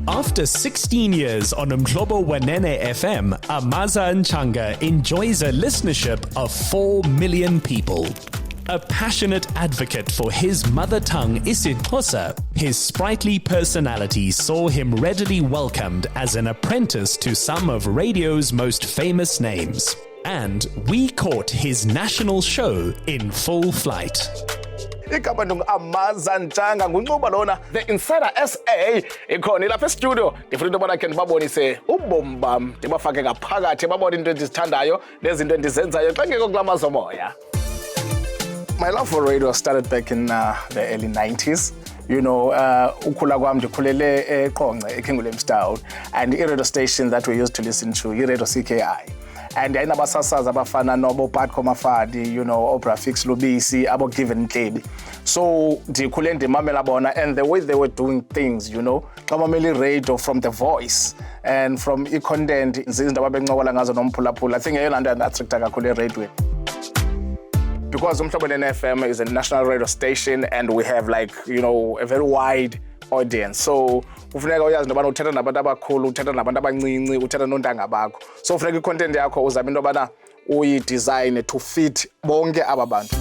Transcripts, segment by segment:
After 16 years on Umhlobo Wenene FM, Amaza Ntshanga enjoys a listenership of 4 million people. A passionate advocate for his mother tongue isiXhosa, his sprightly personality saw him readily welcomed as an apprentice to some of radio's most famous names. And we caught his national show in full flight. Amaza Ntshanga nguNcuba lona the Insider SA ikhona lapha e-studio ndifuna into bona ke ndibabonise ubomi bam ndibafake ngaphakathi babone into endizithandayo nezinto endizenzayo xa ngekho kulamazo moya. My love for radio started back in the early 90s. You know, ukhula kwam ndikhulele eQonce eKing Williamstown, and i-radio station that we used to listen to i-Radio CKI. And ayinabasasazi abafana nobo Pucto Mafani, you know, Fix Lubisi, abo given Ntlebi. So ndikhule ndimamela bona, and the way they were doing things, you know, xa mameli radio from the voice and from i-content izinto ababencokola ngazo nomphulaphula. I think eyona nto yandatricta kakhulu e-radio. Because Umhlobo Wenene FM is a national radio station and we have, like, you know, a very wide audience. So ufuneka uyazi into yobana uthetha nabantu abakhulu, uthetha nabantu abancinci, uthetha noontanga bakho. So ufuneka i-content yakho uzame into yobana uyi-design to fit bonke aba bantu.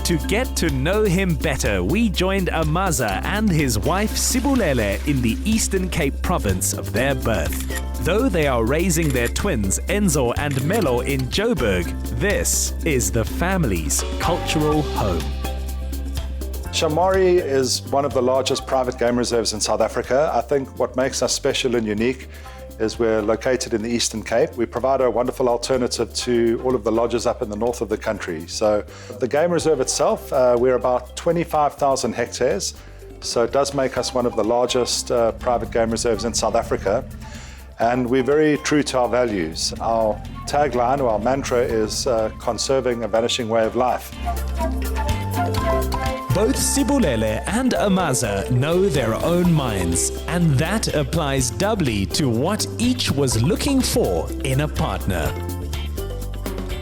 To get to know him better, we joined Amaza and his wife Sibulele in the Eastern Cape province of their birth. Though they are raising their twins Enzo and Melo in Joburg, this is the family's cultural home. Shamwari is one of the largest private game reserves in South Africa. I think what makes us special and unique is we're located in the Eastern Cape. We provide a wonderful alternative to all of the lodges up in the north of the country. So the game reserve itself, we're about 25,000 hectares. So it does make us one of the largest private game reserves in South Africa. And we're very true to our values. Our tagline or our mantra is conserving a vanishing way of life. Both Sibulele and Amaza know their own minds, and that applies doubly to what each was looking for in a partner.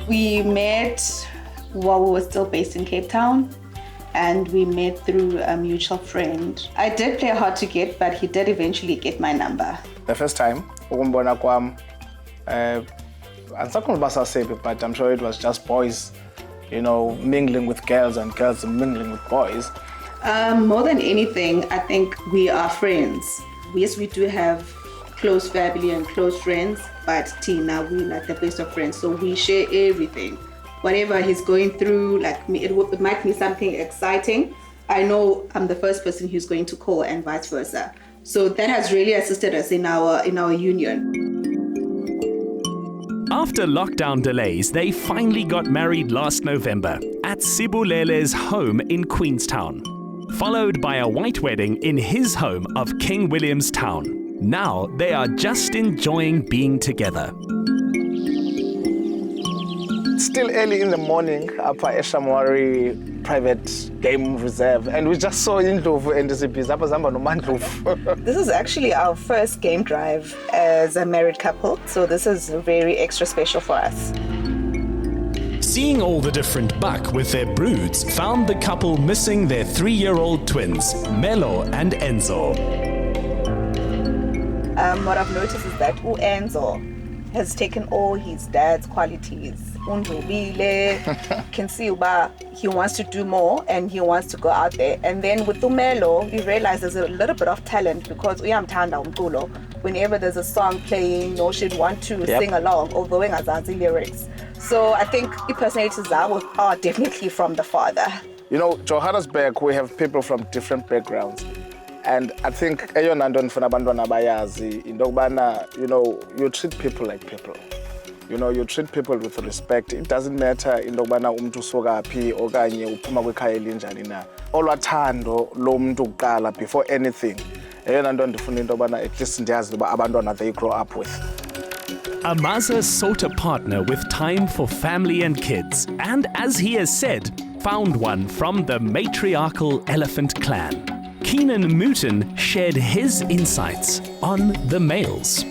We met while we were still based in Cape Town, and we met through a mutual friend. I did play hard to get, but he did eventually get my number. The first time, ukumbona kwam, andisakhuluma but I'm sure it was just boys, you know, mingling with girls and girls mingling with boys. More than anything, I think we are friends. Yes, we do have close family and close friends, but Tina, we're like the best of friends. So we share everything. Whatever he's going through, like me, it might be something exciting. I know I'm the first person who's going to call and vice versa. So that has really assisted us in our union. After lockdown delays, they finally got married last November at Sibulele's home in Queenstown, followed by a white wedding in his home of King Williamstown. Now they are just enjoying being together. Still early in the morning up at Shamwari private game reserve, and we just saw Ndlovu and Ndlovu. This is actually our first game drive as a married couple, so this is very extra special for us. Seeing all the different buck with their broods found the couple missing their 3-year-old twins, Melo and Enzo. What I've noticed is that Enzo has taken all his dad's qualities. Can see he wants to do more and he wants to go out there. And then with Melo, you realize there's a little bit of talent because whenever there's a song playing, she'd want to sing along, although ngazazi lyrics. So I think the personalities are definitely from the father. You know, Johannesburg, we have people from different backgrounds. And I think, you know, you treat people like people. You know, you treat people with respect. It doesn't matter into yokubana umuntu usuka phi okanye uphuma kwikhaya elinjani na. Olwathando lo muntu uqala before anything. Eyona nto ndifuna into yokubana at least ndiyazi uba abantwana they grow up with. Amaza sought a partner with time for family and kids, and as he has said, found one from the matriarchal elephant clan. Keenan Mooten shared his insights on the males.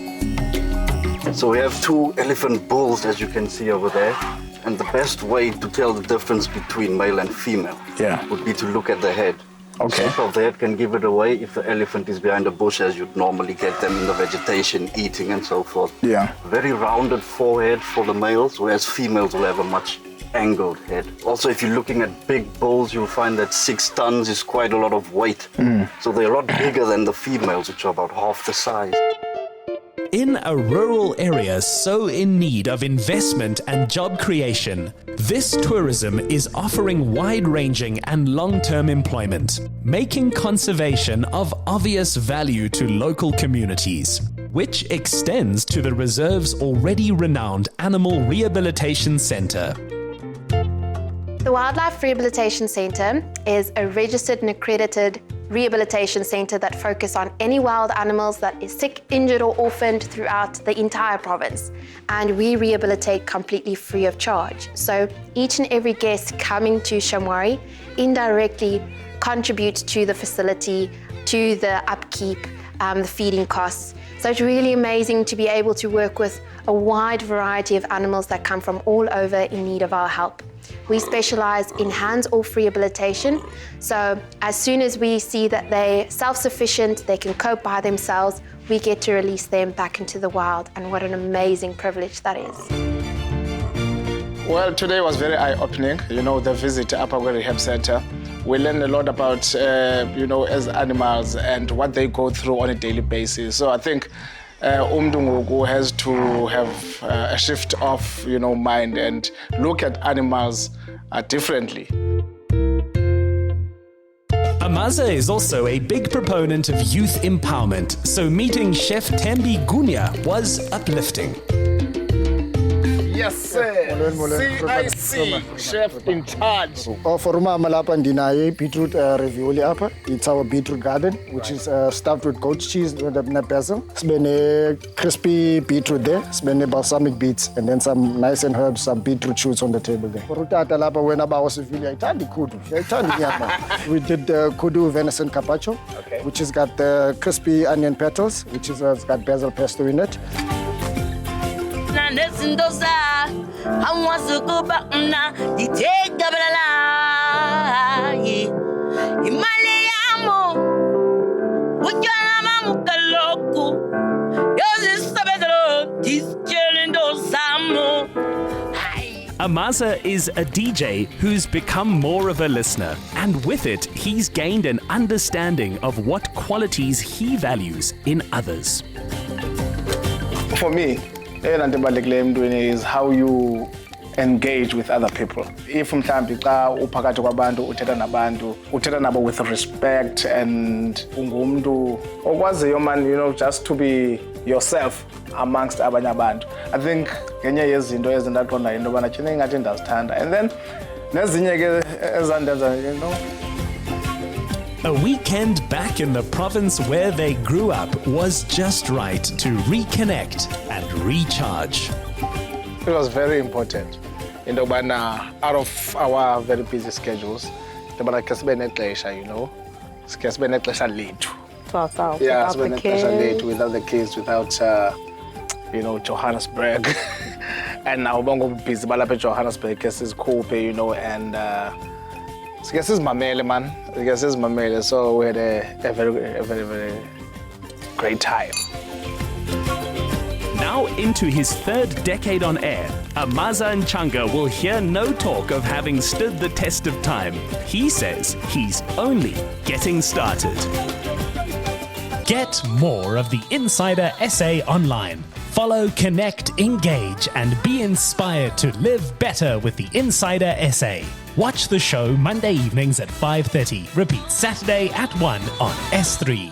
So we have 2 elephant bulls, as you can see over there. And the best way to tell the difference between male and female would be to look at the head. Okay. Shape of the head can give it away if the elephant is behind a bush, as you'd normally get them in the vegetation, eating and so forth. Yeah. Very rounded forehead for the males, whereas females will have a much angled head. Also, if you're looking at big bulls, you'll find that 6 tons is quite a lot of weight. So they're a lot bigger than the females, which are about half the size. In a rural area so in need of investment and job creation, this tourism is offering wide-ranging and long-term employment, making conservation of obvious value to local communities, which extends to the reserve's already renowned Animal Rehabilitation Centre. The Wildlife Rehabilitation Centre is a registered and accredited rehabilitation centre that focuses on any wild animals that is sick, injured or orphaned throughout the entire province. And we rehabilitate completely free of charge. So each and every guest coming to Shamwari indirectly contributes to the facility, to the upkeep, the feeding costs. So it's really amazing to be able to work with a wide variety of animals that come from all over in need of our help. We specialize in hands-off rehabilitation, so as soon as we see that they're self-sufficient, they can cope by themselves, we get to release them back into the wild, and what an amazing privilege that is. Well, today was very eye-opening, the visit to Upper Rehab Center. We learned a lot about, as animals and what they go through on a daily basis. So I think Umhlobo has to have a shift of, mind and look at animals differently. Amaza is also a big proponent of youth empowerment, so meeting Chef Ntlebi was uplifting. Yes, sir. CIC, chef in charge. For mama lapha ndinayo beetroot ravioli apha. It's our beetroot garden, which is stuffed with goat cheese and basil. Sibe crispy beetroot there, sibe balsamic beets, and then some nice and herbs, some beetroot shoots on the table there. For utata lapha wena ba wasivile ayithandi kudu, ayithandi nyama. We did kudu venison carpaccio, which has got the crispy onion petals, which is got basil pesto in it. Amaza is a DJ who's become more of a listener, and with it, he's gained an understanding of what qualities he values in others. For me, is how you engage with other people. If mhlambi xa uphakathi kwabantu uthetha nabantu, uthetha nabo with respect and ungumuntu okwaziyo man, just to be yourself amongst abanye abantu. I think ngenye yezinto ezindaqonda into bana thina ingathi ndazithanda. And then nezinye ke ezandenza, A weekend back in the province where they grew up was just right to reconnect and recharge. It was very important. Out of our very busy schedules, sibe nexesha lethu. To ourselves. Yeah, without the kids. late without the kids, without Johannesburg. And now bongo busy balapha Johannesburg sizikhuphe, and mamele, man. Mamele. So we had a very great time. Now into his 3rd decade on air, Amaza Ntshanga will hear no talk of having stood the test of time. He says he's only getting started. Get more of the Insider SA online. Follow, connect, engage, and be inspired to live better with the Insider SA. Watch the show Monday evenings at 5:30. Repeat Saturday at 1 on S3.